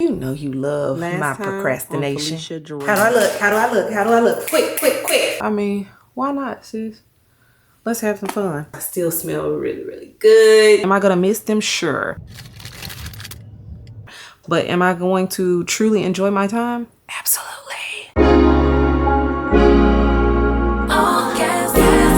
You know you love Last my time procrastination. on Felicia, Jarrell. How do I look? How do I look? How do I look? Quick, quick, quick. I mean, why not, sis? Let's have some fun. I still smell really, really good. Am I gonna miss them? Sure. But am I going to truly enjoy my time? Absolutely. Oh, yes, yes.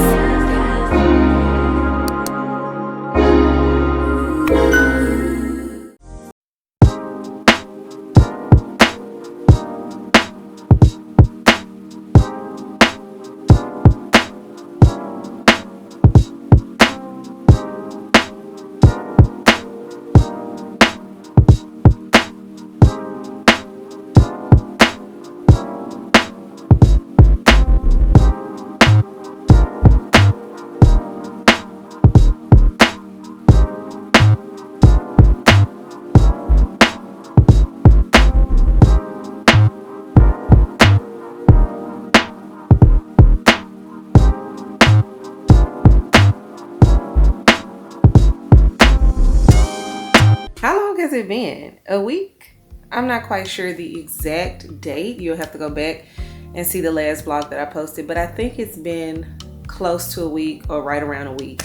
How long has it been? A week? I'm not quite sure the exact date. You'll have to go back and see the last vlog that I posted, but I think it's been close to a week or right around a week.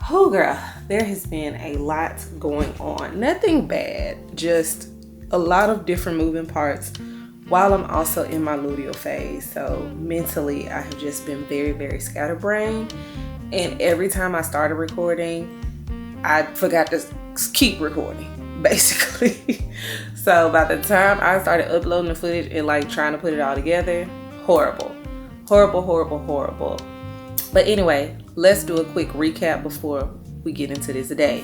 Oh girl, there has been a lot going on. Nothing bad, just a lot of different moving parts while I'm also in my luteal phase. So mentally, I have just been very, very scatterbrained. And every time I started recording, I forgot to keep recording, basically. So by the time I started uploading the footage and like trying to put it all together, horrible. But anyway, let's do a quick recap before we get into this day.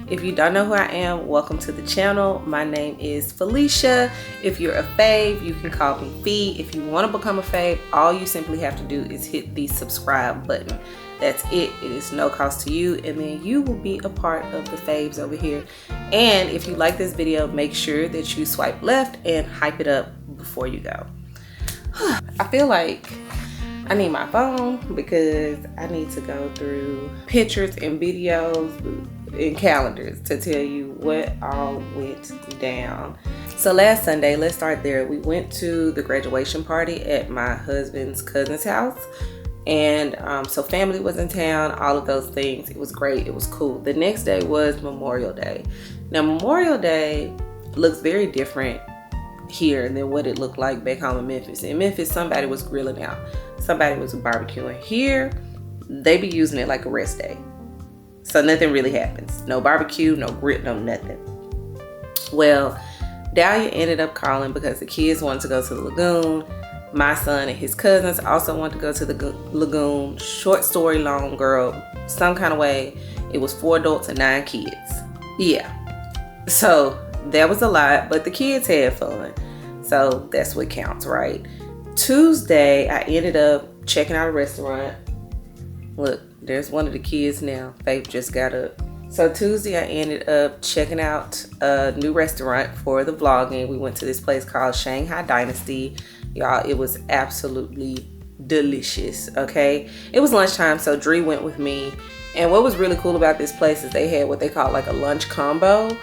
If you don't know who I am, welcome to the channel. My name is Felicia. If you're a fave, you can call me Fee. If you want to become a fave, all you simply have to do is hit the subscribe button. That's it. It is no cost to you, and then you will be a part of the faves over here. And if you like this video, make sure that you swipe left and hype it up before you go. I feel like I need my phone because I need to go through pictures and videos and calendars to tell you what all went down. So last Sunday, let's start there. We went to the graduation party at my husband's cousin's house. And so family was in town, all of those things. It was great. It was cool. The next day was Memorial Day. Now, Memorial Day looks very different here than what it looked like back home in Memphis. In Memphis, somebody was grilling out. Somebody was barbecuing. Here, they be using it like a rest day. So nothing really happens. No barbecue, no grill, no nothing. Well, Dahlia ended up calling because the kids wanted to go to the Lagoon. My son and his cousins also wanted to go to the Lagoon. Short story long, girl. Some kind of way, it was 4 adults and 9 kids. Yeah. So that was a lot, but the kids had fun. So that's what counts, right? Tuesday, I ended up checking out a restaurant. Look, there's one of the kids now. Faith just got up. So Tuesday, I ended up checking out a new restaurant for the vlogging. We went to this place called Shanghai Dynasty. Y'all, it was absolutely delicious, okay? It was lunchtime, so Dree went with me. And what was really cool about this place is they had what they call like a lunch combo.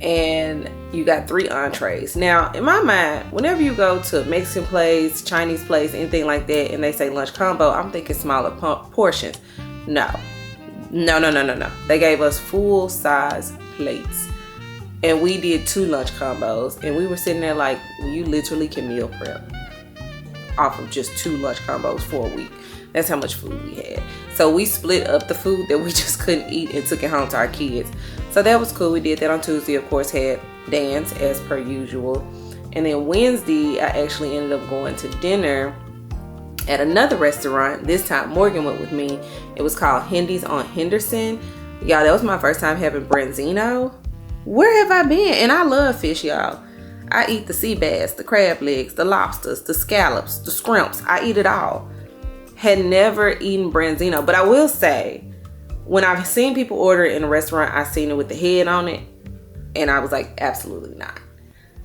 And you got 3 entrees. Now, in my mind, whenever you go to a Mexican place, Chinese place, anything like that, and they say lunch combo, I'm thinking smaller portions. No. They gave us full-size plates. And we did 2 lunch combos. And we were sitting there like, you literally can meal prep off of just 2 lunch combos for a week. That's how much food we had. So we split up the food that we just couldn't eat and took it home to our kids. So that was cool. We did that on Tuesday. Of course, had dance as per usual. And then Wednesday, I actually ended up going to dinner at another restaurant. This time, Morgan went with me. It was called Hendy's on Henderson. Y'all, that was my first time having branzino. Where have I been? And I love fish, y'all. I eat the sea bass, the crab legs, the lobsters, the scallops, the scrimps. I eat it all. Had never eaten branzino, but I will say, when I've seen people order it in a restaurant, I've seen it with the head on it, and I was like, absolutely not.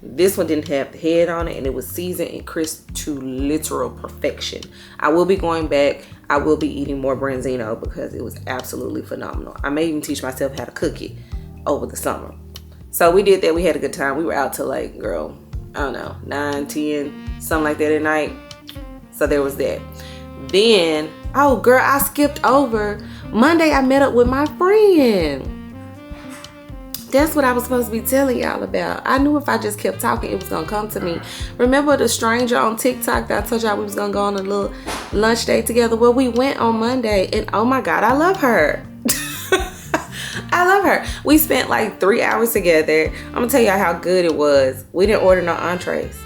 This one didn't have the head on it, and it was seasoned and crisp to literal perfection. I will be going back. I will be eating more branzino because it was absolutely phenomenal. I may even teach myself how to cook it over the summer. So we did that. We had a good time. We were out till like, girl, I don't know, 9, 10, something like that at night. So there was that. Then, oh girl, I skipped over. Monday I met up with my friend. That's what I was supposed to be telling y'all about. I knew if I just kept talking, it was gonna come to me. Remember the stranger on TikTok that I told y'all we was gonna go on a little lunch date together? Well, we went on Monday, and oh my God, I love her. I love her. We spent like 3 hours together. I'm gonna tell y'all how good it was. We didn't order no entrees.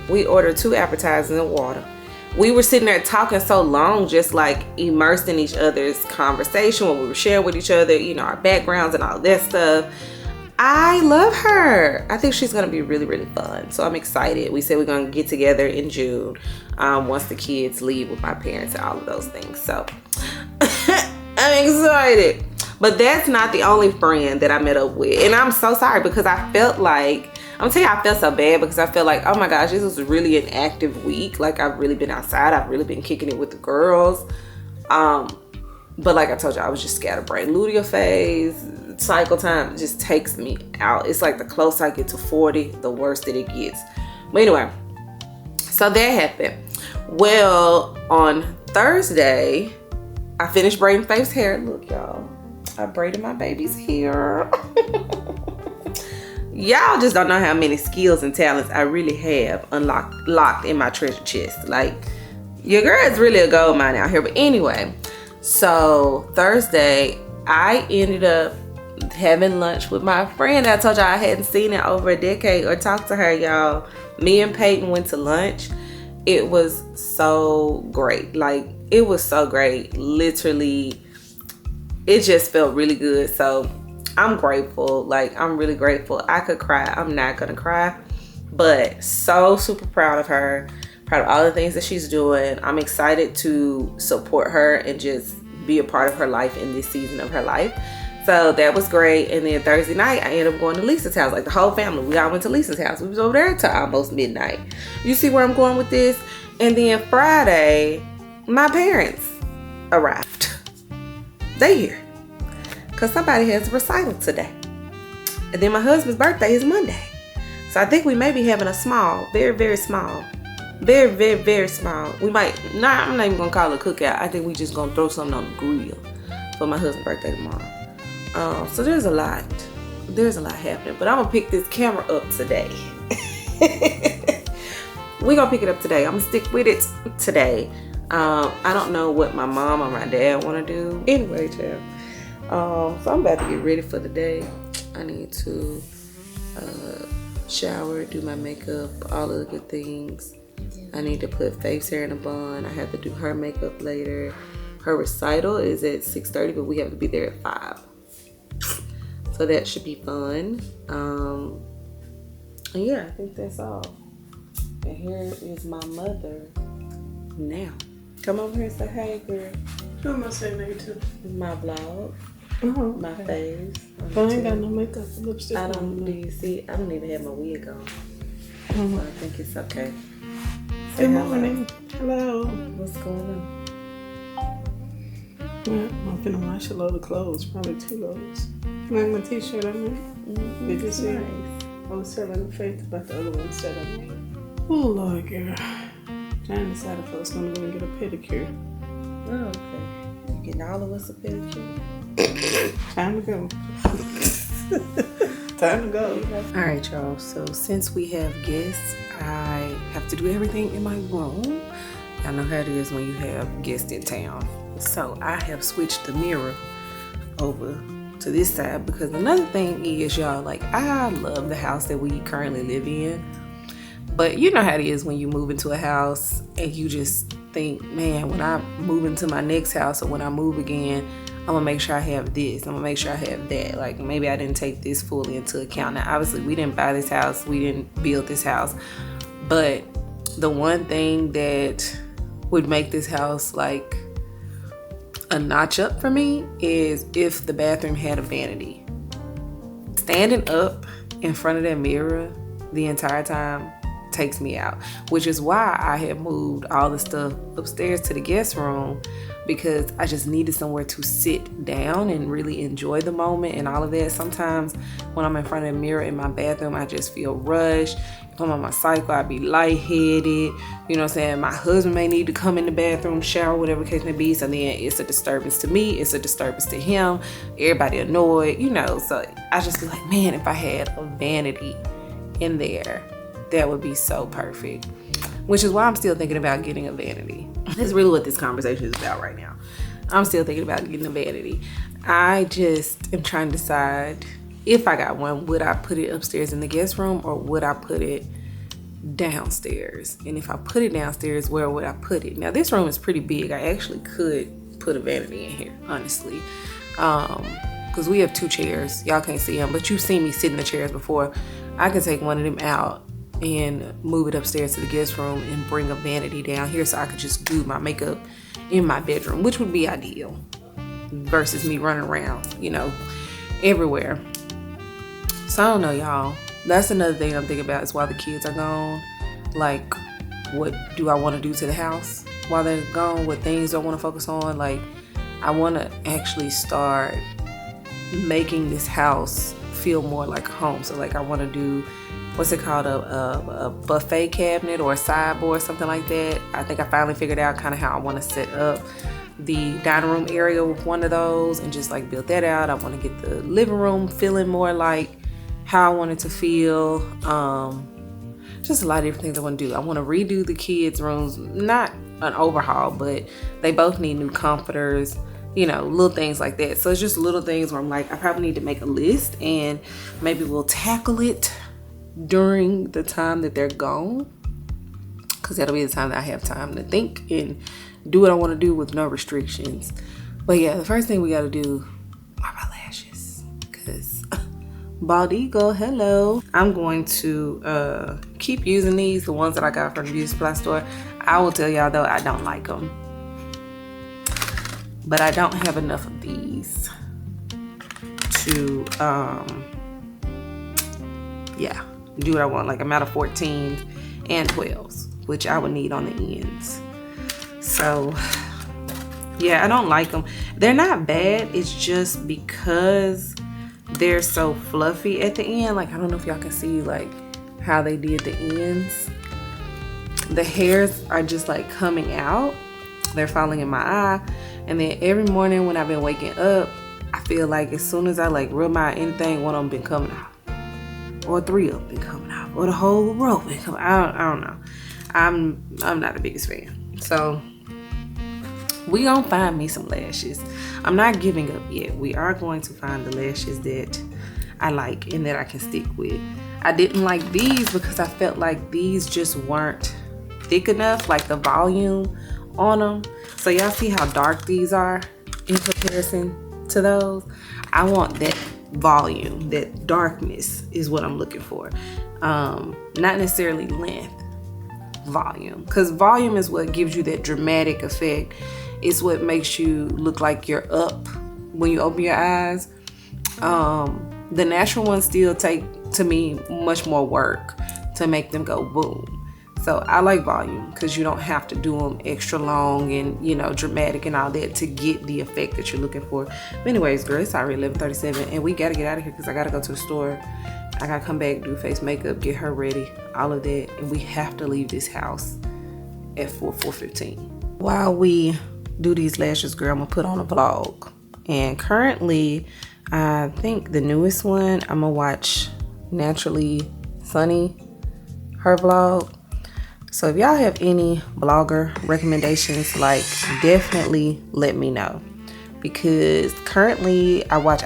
We ordered 2 appetizers and water. We were sitting there talking so long, just like immersed in each other's conversation, what we were sharing with each other, you know, our backgrounds and all that stuff. I love her. I think she's gonna be really, really fun. So I'm excited. We said we're gonna get together in June, once the kids leave with my parents and all of those things. So I'm excited. But that's not the only friend that I met up with. And I'm so sorry because I felt like, I'm telling you, I felt so bad because I felt like, oh my gosh, this was really an active week. Like I've really been outside. I've really been kicking it with the girls. But like I told you, I was just scatterbrained. Luteal phase, cycle time just takes me out. It's like the closer I get to 40, the worse that it gets. But anyway, so that happened. Well, on Thursday, I finished braiding Faith's hair. Look, y'all, I braided my baby's hair. Y'all just don't know how many skills and talents I really have locked in my treasure chest. Like, your girl is really a gold mine out here. But anyway, so Thursday, I ended up having lunch with my friend. I told y'all I hadn't seen her over a decade or talked to her, y'all. Me and Peyton went to lunch. It was so great. Like, it was so great. Literally, it just felt really good. So I'm grateful. Like, I'm really grateful. I could cry. I'm not gonna cry, but so super proud of her. Proud of all the things that she's doing. I'm excited to support her and just be a part of her life in this season of her life. So that was great. And then Thursday night, I ended up going to Lisa's house. Like the whole family, we all went to Lisa's house. We was over there till almost midnight. You see where I'm going with this? And then Friday, my parents arrived. They here. Because somebody has a recital today. And then my husband's birthday is Monday. So I think we may be having a small, very, very small, very, very, very small. We might, I'm not even going to call it a cookout. I think we just going to throw something on the grill for my husband's birthday tomorrow. So there's a lot happening, but I'm gonna pick this camera up today. We're gonna pick it up today. I'm gonna stick with it today. I don't know what my mom or my dad want to do. Anyway, child. So I'm about to get ready for the day. I need to shower, do my makeup, all of the good things. I need to put Faith's hair in a bun. I have to do her makeup later. Her recital is at 6:30, but we have to be there at 5. So that should be fun. And yeah, I think that's all. And here is my mother now. Come over here and say hey, girl. Who am I saying hey to? My vlog. My face. I ain't got no makeup, lipstick. I don't. Do you see? I don't even have my wig on. So I think it's okay. Good morning. Hello. What's going on? Yeah, I'm finna wash a load of clothes, probably 2 loads. Like my t-shirt I made. Did you see? Nice. I was telling Faith about the other ones that I made. Oh Lord, girl. Trying to decide if I was gonna go and get a pedicure. Oh, okay. You getting all of us a pedicure? Time to go. Time to go. All right, y'all. So since we have guests, I have to do everything in my room. Y'all know how it is when you have guests in town. So I have switched the mirror over to this side because another thing is, y'all, like, I love the house that we currently live in, but you know how it is when you move into a house and you just think, man, when I move into my next house or when I move again, I'm gonna make sure I have this, I'm gonna make sure I have that. Like, maybe I didn't take this fully into account. Now obviously we didn't buy this house, we didn't build this house, but the one thing that would make this house like a notch up for me is if the bathroom had a vanity. Standing up in front of that mirror the entire time takes me out, which is why I had moved all the stuff upstairs to the guest room, because I just needed somewhere to sit down and really enjoy the moment and all of that. Sometimes when I'm in front of the mirror in my bathroom, I just feel rushed. If I'm on my cycle, I'd be lightheaded. You know what I'm saying? My husband may need to come in the bathroom, shower, whatever the case may be. So then it's a disturbance to me. It's a disturbance to him. Everybody annoyed, you know. So I just feel like, man, if I had a vanity in there, that would be so perfect. Which is why I'm still thinking about getting a vanity. That's really what this conversation is about right now. I'm still thinking about getting a vanity. I just am trying to decide, if I got one, would I put it upstairs in the guest room or would I put it downstairs? And if I put it downstairs, where would I put it? Now, this room is pretty big. I actually could put a vanity in here, honestly. Because we have 2 chairs. Y'all can't see them, but you've seen me sit in the chairs before. I could take one of them out and move it upstairs to the guest room and bring a vanity down here so I could just do my makeup in my bedroom, which would be ideal versus me running around, you know, everywhere. So I don't know, y'all. That's another thing I'm thinking about is while the kids are gone, like, what do I want to do to the house while they're gone? What things do I want to focus on? Like, I want to actually start making this house feel more like home. So like, I want to do, what's it called, a buffet cabinet or a sideboard, something like that. I think I finally figured out kind of how I want to set up the dining room area with one of those and just like build that out. I want to get the living room feeling more like how I want it to feel. Just a lot of different things I want to do. I want to redo the kids' rooms, not an overhaul, but they both need new comforters, you know, little things like that. So it's just little things where I'm like, I probably need to make a list and maybe we'll tackle it during the time that they're gone, because that'll be the time that I have time to think and do what I want to do with no restrictions. But yeah, the first thing we got to do are my lashes, because bald eagle, hello. I'm going to keep using these, the ones that I got from the beauty supply store. I will tell y'all though, I don't like them, but I don't have enough of these to do what I want. Like, I'm out of 14s and 12s, which I would need on the ends. So yeah, I don't like them. They're not bad. It's just because they're so fluffy at the end. Like, I don't know if y'all can see like how they did the ends. The hairs are just like coming out. They're falling in my eye. And then every morning when I've been waking up, I feel like as soon as I like rub my anything, one of them been coming out. Or 3 of them been coming out. Or the whole row been coming out. I don't know. I'm not the biggest fan. So we gonna find me some lashes. I'm not giving up yet. We are going to find the lashes that I like and that I can stick with. I didn't like these because I felt like these just weren't thick enough, like the volume on them. So y'all see how dark these are in comparison to those? I want that volume, that darkness is what I'm looking for. Not necessarily length, volume, because volume is what gives you that dramatic effect. It's what makes you look like you're up when you open your eyes. The natural ones still take, to me, much more work to make them go boom. So I like volume because you don't have to do them extra long and, you know, dramatic and all that to get the effect that you're looking for. But anyways, girl, it's already 11:37 and we got to get out of here because I got to go to the store. I got to come back, do face makeup, get her ready, all of that. And we have to leave this house at 4:15. While we do these lashes, girl, I'm going to put on a vlog. And currently, I think the newest one, I'm going to watch Naturally Sunny, her vlog. So if y'all have any blogger recommendations, like, definitely let me know. Because currently I watch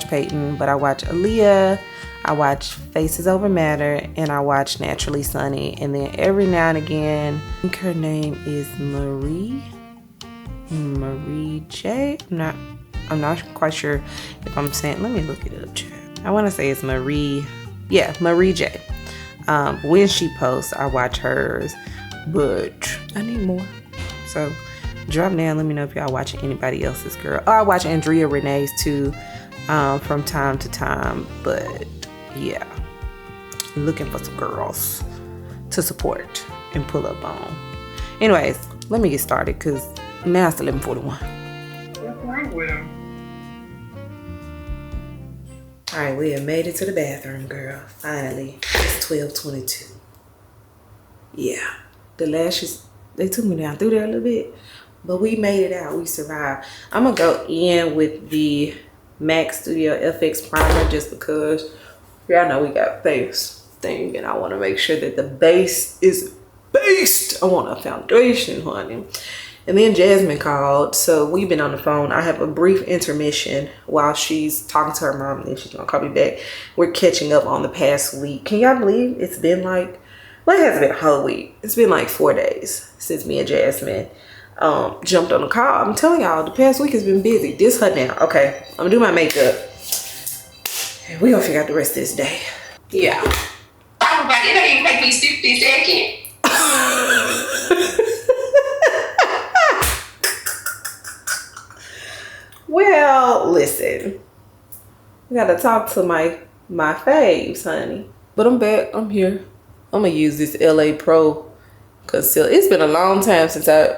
Peyton, but I watch Aaliyah, I watch Faces Over Matter, and I watch Naturally Sunny. And then every now and again, I think her name is Marie J. I'm not quite sure if I'm saying, let me look it up, chat. I want to say it's Marie J. When she posts, I watch hers, but I need more. So drop down, let me know if y'all watching anybody else's, girl. Oh, I watch Andrea Renee's too, from time to time. But yeah, looking for some girls to support and pull up on. Anyways, let me get started because now it's 11:41. What's wrong with him? All right, we have made it to the bathroom, girl. Finally, it's 12:22. Yeah, the lashes, they took me down through there a little bit, but we made it out. We survived. I'm gonna go in with the MAC Studio FX primer just because y'all know we got face thing, and I want to make sure that the base is based. I want a foundation, honey. And then Jasmine called, so we've been on the phone. I have a brief intermission while she's talking to her mom, and then she's gonna call me back. We're catching up on the past week. Can y'all believe it's been like, well, it hasn't been a whole week. It's been like 4 days since me and Jasmine jumped on the call. I'm telling y'all, the past week has been busy. This her now. Okay, I'm gonna do my makeup. And we're gonna figure out the rest of this day. Yeah. I was like, it ain't even take me 60 seconds. Well, listen, we gotta talk to my faves, honey. But I'm back. I'm here. I'm gonna use this LA Pro concealer. It's been a long time since I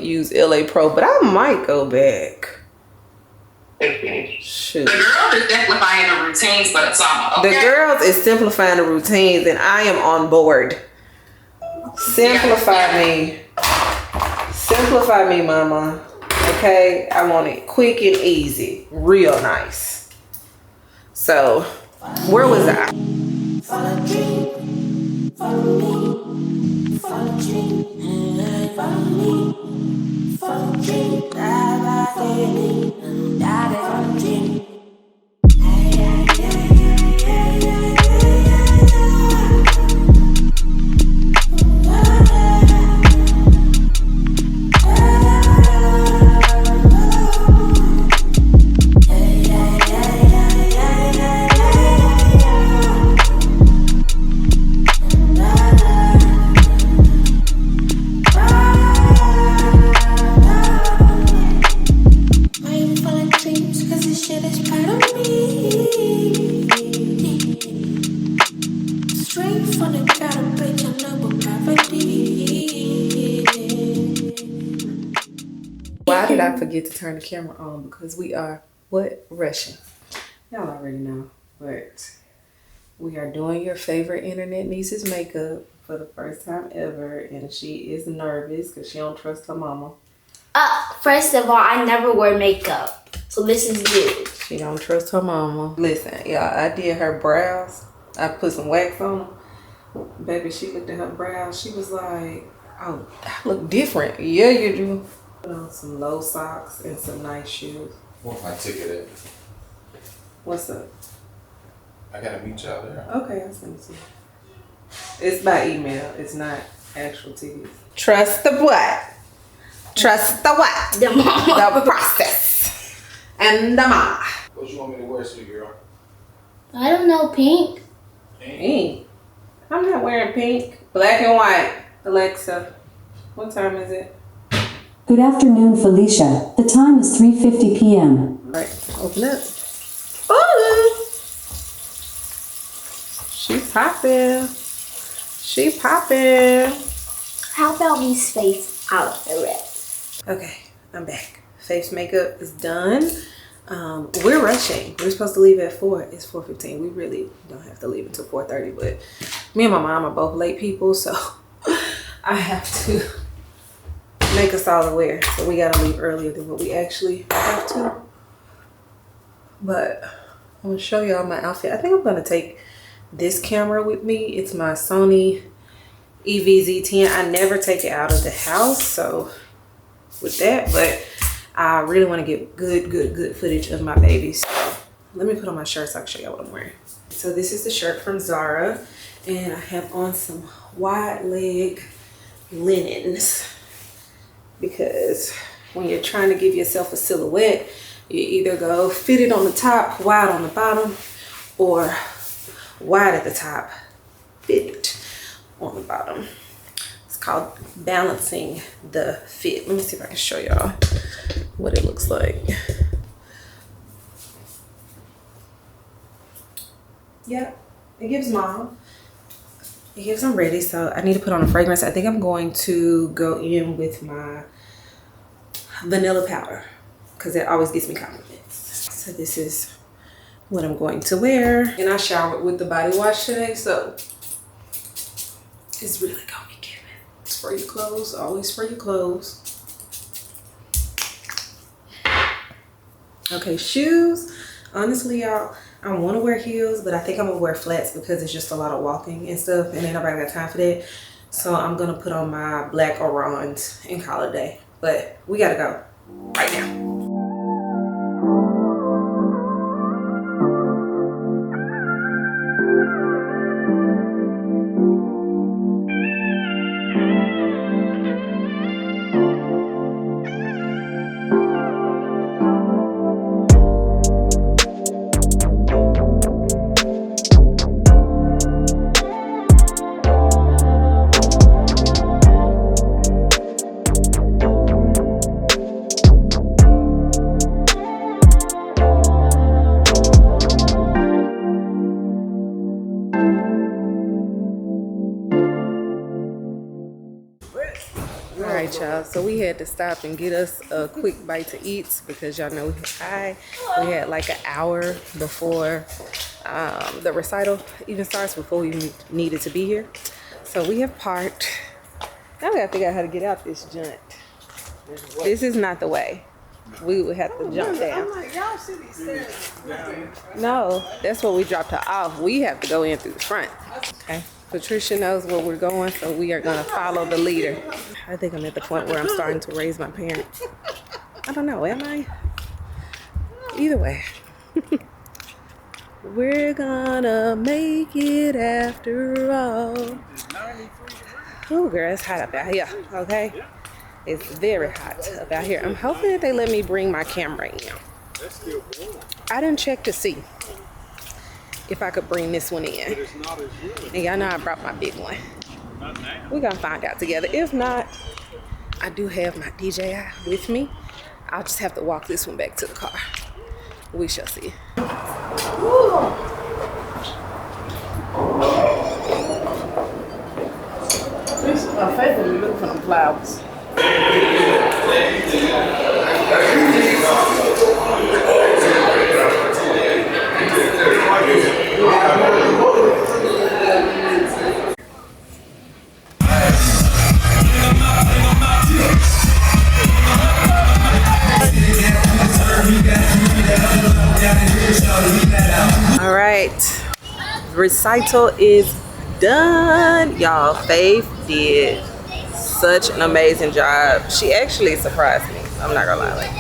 used LA Pro, but I might go back. Shoot. The girls is simplifying the routines for the summer. Okay? The girls is simplifying the routines, and I am on board. Simplify me. Simplify me, mama. Okay, I want it quick and easy, real nice. So, where was I? Follow dream, follow me, follow dream, follow me, follow dream, follow dream. Why did I forget to turn the camera on? Because we are, rushing. Y'all already know, but we are doing your favorite internet niece's makeup for the first time ever, and she is nervous because she don't trust her mama. First of all, I never wear makeup, so this is new. She don't trust her mama. Listen, y'all, I did her brows. I put some wax on them. Baby, she looked at her brows. She was like, oh, I look different. Yeah, you do. Put on some low socks and some nice shoes. Where's my ticket at? What's up? I gotta meet y'all there. Okay, I'll send it to you. It's by email. It's not actual tickets. Trust the what? Trust the what? The mama. The process. And the mama. What you want me to wear, sweet girl? I don't know, pink. Pink? I'm not wearing pink. Black and white. Alexa, what time is it? Good afternoon, Felicia. The time is 3:50 p.m. All right, open up. Oh, she popping. She popping. How about we space out the rest? Okay, I'm back. Face makeup is done. We're rushing. We're supposed to leave at 4. It's 4:15. We really don't have to leave until 4:30, but me and my mom are both late people, so I have to make us all aware. So we gotta leave earlier than what we actually have to. But I'm gonna show y'all my outfit. I think I'm gonna take this camera with me. It's my Sony EVZ10. I never take it out of the house, so with that, but I really want to get good footage of my babies. So let me put on my shirt so I can show y'all what I'm wearing. So this is the shirt from Zara, and I have on some wide leg linens because when you're trying to give yourself a silhouette, you either go fitted on the top, wide on the bottom, or wide at the top, fitted on the bottom. It's called balancing the fit. Let me see if I can show y'all what it looks like. Yeah, it gives mom. Yes, I'm ready. So I need to put on a fragrance. I think I'm going to go in with my vanilla powder because it always gives me compliments. So this is what I'm going to wear. And I showered with the body wash today, so it's really gonna be giving. Spray your clothes, always spray your clothes. Okay, shoes. Honestly, y'all, I want to wear heels, but I think I'm gonna wear flats because it's just a lot of walking and stuff, and ain't nobody got time for that. So I'm gonna put on my black Orons and call it a day. But we gotta go right now. Alright, y'all, so we had to stop and get us a quick bite to eat because y'all know we had like an hour before the recital even starts, before we needed to be here. So we have parked. Now we gotta figure out how to get out this joint. This is not the way. We would have to jump down. I'm like, y'all see these stairs. No, that's what we dropped her off. We have to go in through the front. Okay. Patricia knows where we're going, so we are gonna follow the leader. I think I'm at the point where I'm starting to raise my parents. I don't know, am I? Either way. We're gonna make it after all. Oh, girl, it's hot up out here, okay? It's very hot up out here. I'm hoping that they let me bring my camera in. I didn't check to see if I could bring this one in. And y'all know I brought my big one. We're gonna find out together. If not, I do have my DJI with me. I'll just have to walk this one back to the car. We shall see. This is my favorite. We look for them flowers. All right, recital is done, y'all. Faith did such an amazing job. She actually surprised me. I'm not gonna lie, like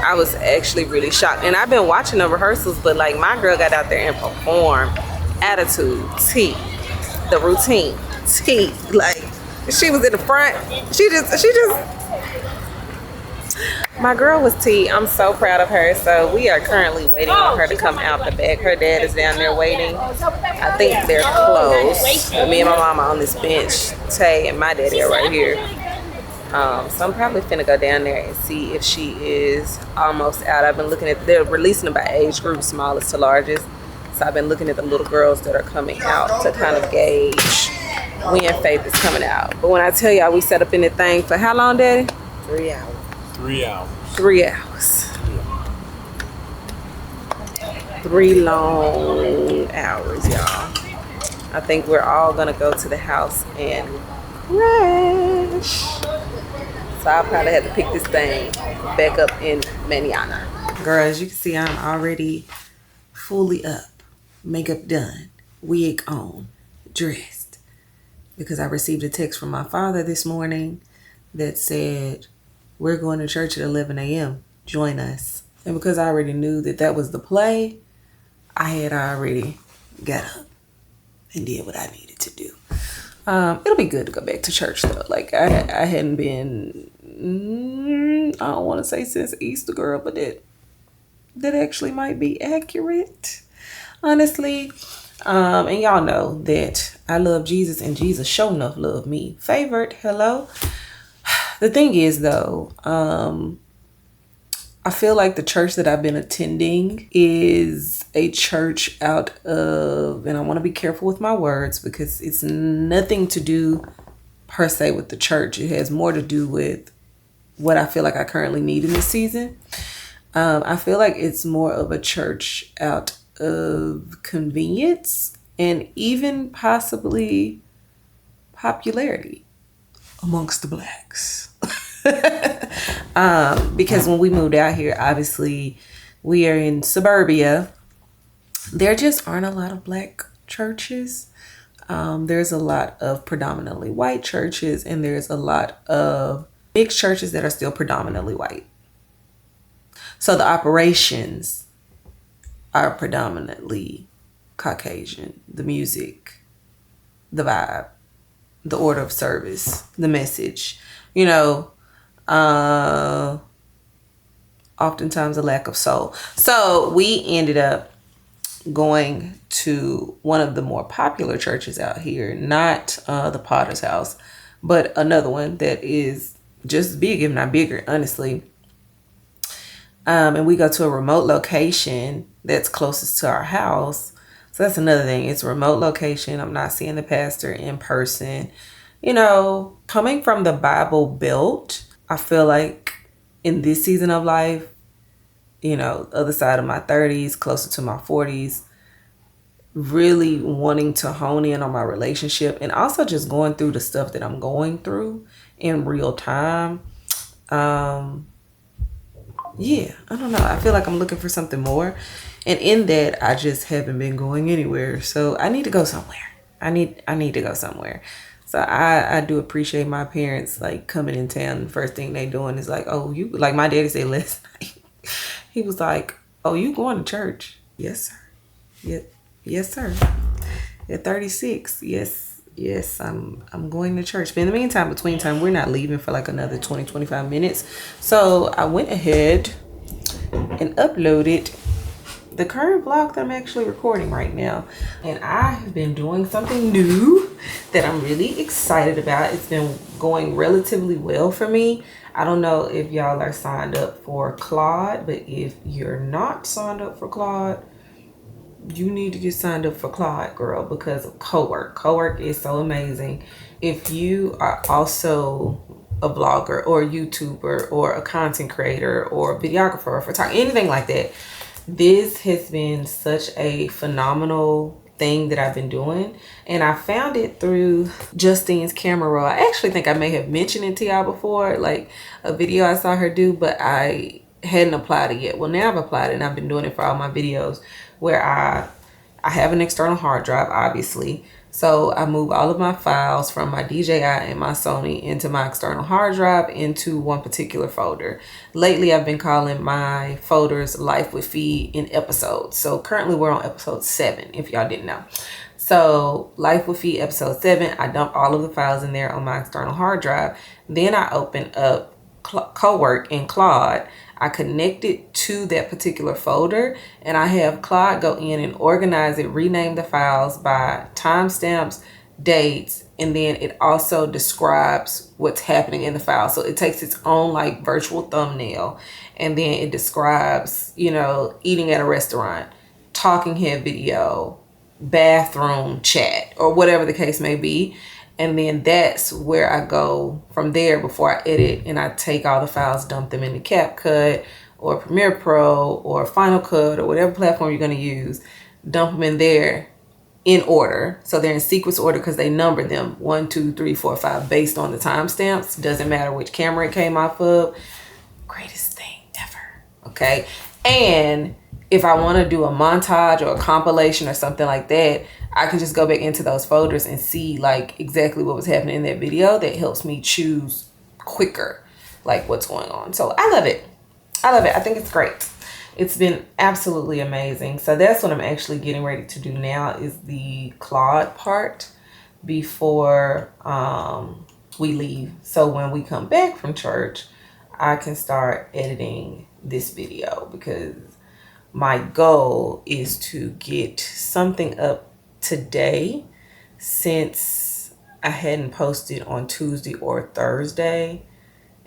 I was actually really shocked. And I've been watching the rehearsals, but like my girl got out there and performed. Attitude, T, the routine, T. Like she was in the front. She just. My girl was T. I'm so proud of her. So we are currently waiting on her to come out the back. Her dad is down there waiting. I think they're close. Me and my mama on this bench. Tay and my daddy are right here. So I'm probably finna go down there and see if she is almost out. I've been looking at, they're releasing them by age group, smallest to largest. So I've been looking at the little girls that are coming out to kind of gauge when Faith is coming out. But when I tell y'all we set up in the thing for how long, Daddy? 3 hours. 3 hours. 3 hours. 3 long hours, y'all. I think we're all gonna go to the house and crash. So I'll probably have to pick this thing back up in manana. Girl, as you can see, I'm already fully up. Makeup done. Wig on. Dressed. Because I received a text from my father this morning that said, we're going to church at 11 a.m. Join us. And because I already knew that that was the play, I had already got up and did what I needed to do. It'll be good to go back to church though. Like I hadn't been, I don't want to say since Easter, girl, but that actually might be accurate, honestly. And y'all know that I love Jesus and Jesus sure enough love me. Favored, hello. The thing is though, I feel like the church that I've been attending is a church out of, and I want to be careful with my words because it's nothing to do per se with the church. It has more to do with what I feel like I currently need in this season. I feel like it's more of a church out of convenience and even possibly popularity amongst the blacks. Because when we moved out here, obviously we are in Suburbia. There just aren't a lot of black churches. There's a lot of predominantly white churches, and there's a lot of mixed churches that are still predominantly white. So the operations are predominantly Caucasian. The music, the vibe, the order of service, the message, oftentimes a lack of soul. So we ended up going to one of the more popular churches out here, not the Potter's House, but another one that is just as big, if not bigger, honestly. And we go to a remote location that's closest to our house. So that's another thing. It's a remote location. I'm not seeing the pastor in person. Coming from the Bible Belt, I feel like in this season of life, other side of my 30s, closer to my 40s, really wanting to hone in on my relationship and also just going through the stuff that I'm going through in real time. Yeah, I don't know. I feel like I'm looking for something more. And in that, I just haven't been going anywhere. So I need to go somewhere. I need to go somewhere. So I do appreciate my parents like coming in town. The first thing they doing is like, oh, you, like my daddy said last night. He was like, oh, you going to church? Yes, sir. Yes, sir. At 36, yes, I'm going to church. But in the meantime, between time, we're not leaving for like another 20-25 minutes. So I went ahead and uploaded the current vlog that I'm actually recording right now. And I have been doing something new that I'm really excited about. It's been going relatively well for me. I don't know if y'all are signed up for Claude, but if you're not signed up for Claude, you need to get signed up for Claude, girl, because of Co-work. Co-work is so amazing. If you are also a blogger or a YouTuber or a content creator or a videographer or photographer, anything like that, this has been such a phenomenal thing that I've been doing. And I found it through Justine's camera roll. I actually think I may have mentioned it to y'all before, like a video I saw her do, but I hadn't applied it yet. Well, now I've applied it and I've been doing it for all my videos, where I have an external hard drive, obviously. So I move all of my files from my DJI and my Sony into my external hard drive into one particular folder. Lately, I've been calling my folders Life with Feed in episodes. So currently we're on episode 7, if y'all didn't know. So Life with Feed episode 7, I dump all of the files in there on my external hard drive. Then I open up Co-work in Claude. I connect it to that particular folder, and I have Claude go in and organize it, rename the files by timestamps, dates, and then it also describes what's happening in the file. So it takes its own like virtual thumbnail, and then it describes, eating at a restaurant, talking head video, bathroom chat, or whatever the case may be. And then that's where I go from there before I edit, and I take all the files, dump them into CapCut or Premiere Pro or Final Cut or whatever platform you're going to use, dump them in there in order. So they're in sequence order because they number them 1, 2, 3, 4, 5 based on the timestamps. Doesn't matter which camera it came off of. Greatest thing ever. Okay. And if I want to do a montage or a compilation or something like that, I can just go back into those folders and see like exactly what was happening in that video. That helps me choose quicker, like what's going on. So I love it. I think it's great. It's been absolutely amazing. So that's what I'm actually getting ready to do now, is the Claude part before we leave. So when we come back from church, I can start editing this video, because my goal is to get something up today, since I hadn't posted on Tuesday or Thursday.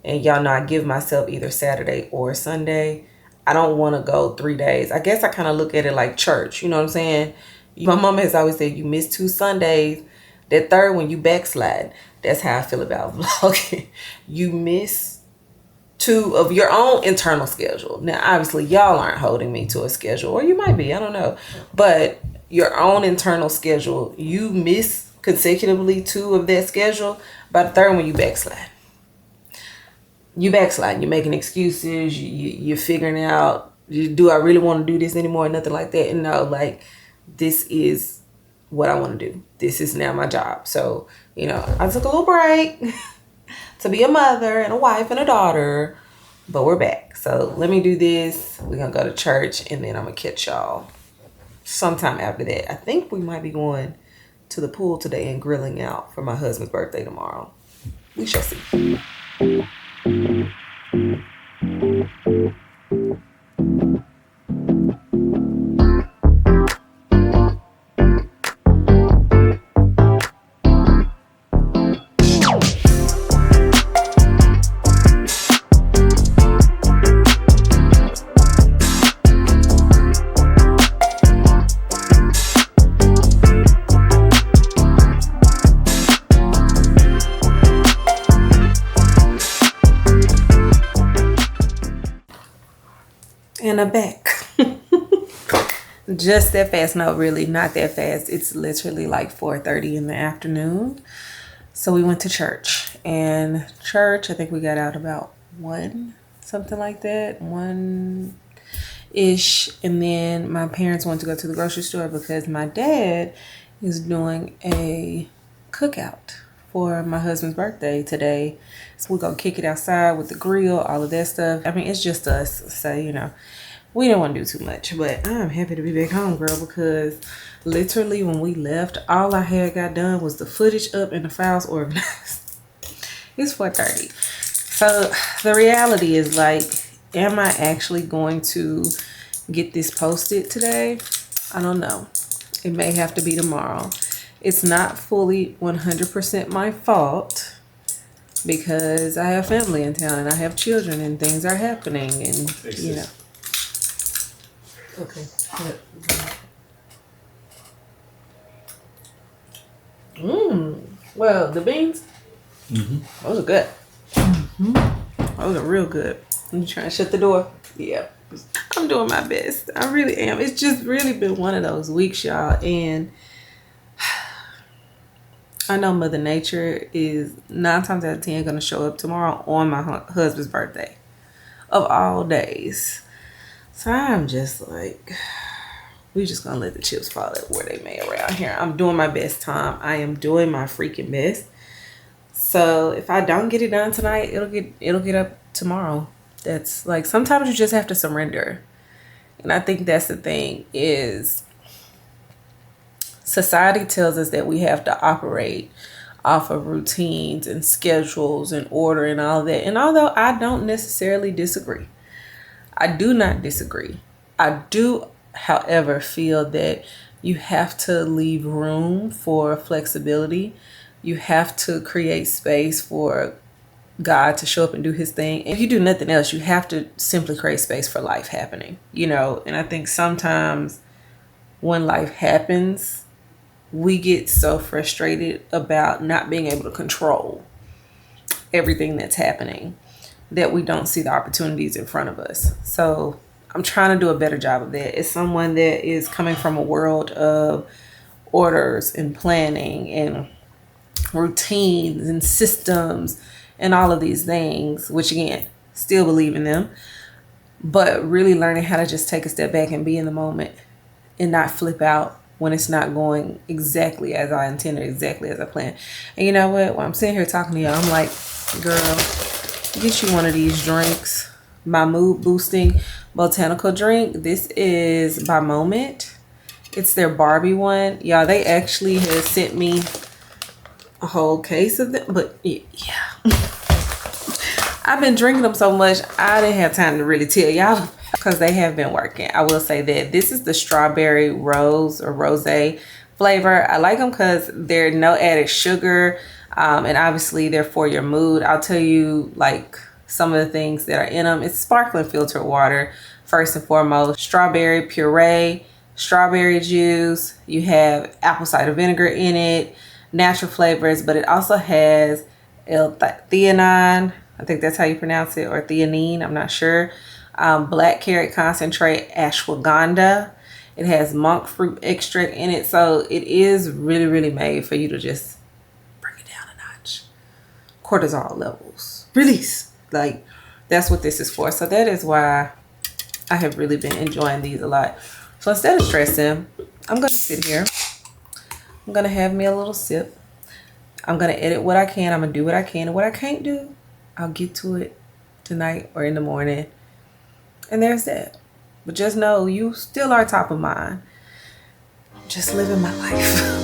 And y'all know I give myself either Saturday or Sunday. I don't want to go 3 days. I guess I kind of look at it like church. You know what I'm saying? My mama has always said, you miss 2 Sundays. That third one, you backslide. That's how I feel about vlogging. You miss 2 of your own internal schedule. Now, obviously, y'all aren't holding me to a schedule. Or you might be. I don't know. But your own internal schedule, you miss consecutively 2 of that schedule. By the third one, you backslide. You're making excuses. You're figuring out, do I really want to do this anymore? Nothing like that. And no, like, this is what I want to do. This is now my job. So, you know, I took a little break to be a mother and a wife and a daughter, but we're back. So let me do this. We're going to go to church, and then I'm going to catch y'all sometime after that. I think we might be going to the pool today and grilling out for my husband's birthday tomorrow. We shall see. And I'm back. Just that fast. No, really not that fast. It's literally like 4:30 in the afternoon. So we went to church. And church, I think we got out about 1, something like that. 1-ish. And then my parents went to go to the grocery store because my dad is doing a cookout for my husband's birthday today. So we're gonna kick it outside with the grill, all of that stuff. I mean, it's just us, so you know, we don't want to do too much. But I'm happy to be back home, girl, because literally when we left, all I had got done was the footage up and the files organized. It's 4:30. So the reality is, like, am I actually going to get this posted today? I don't know. It may have to be tomorrow. It's not fully 100% my fault because I have family in town and I have children and things are happening and, you know. Okay. Well, the beans, those are good. Those are real good. You trying to shut the door? Yeah. I'm doing my best. I really am. It's just really been one of those weeks, y'all. And I know Mother Nature is 9 times out of 10 going to show up tomorrow on my husband's birthday of all days. So I'm just like, we just going to let the chips fall at where they may around here. I'm doing my best, Tom. I am doing my freaking best. So if I don't get it done tonight, it'll get up tomorrow. That's like, sometimes you just have to surrender. And I think that's the thing is, society tells us that we have to operate off of routines and schedules and order and all that. And although I don't necessarily disagree, I do not disagree. I do, however, feel that you have to leave room for flexibility. You have to create space for God to show up and do his thing. If you do nothing else, you have to simply create space for life happening, you know? And I think sometimes when life happens, we get so frustrated about not being able to control everything that's happening that we don't see the opportunities in front of us. So I'm trying to do a better job of that. As someone that is coming from a world of orders and planning and routines and systems and all of these things, which again, still believe in them, but really learning how to just take a step back and be in the moment and not flip out when it's not going exactly as I intended, exactly as I planned. And you know what? When I'm sitting here talking to y'all, I'm like, girl, get you one of these drinks. My mood boosting botanical drink. This is by Moment. It's their Barbie one. Y'all, they actually have sent me a whole case of them, but yeah. I've been drinking them so much, I didn't have time to really tell y'all because they have been working. I will say that this is the strawberry rose or rosé flavor. I like them because they're no added sugar, and obviously they're for your mood. I'll tell you like some of the things that are in them. It's sparkling filtered water, first and foremost. Strawberry puree, strawberry juice. You have apple cider vinegar in it, natural flavors, but it also has L-theanine. I think that's how you pronounce it, or theanine, I'm not sure. Black carrot concentrate, ashwagandha. It has monk fruit extract in it. So it is really, really made for you to just bring it down a notch. Cortisol levels. Release. Like, that's what this is for. So that is why I have really been enjoying these a lot. So instead of stressing, I'm going to sit here. I'm going to have me a little sip. I'm going to edit what I can. I'm going to do what I can. And what I can't do, I'll get to it tonight or in the morning. And there's that. But just know you still are top of mind. I'm just living my life.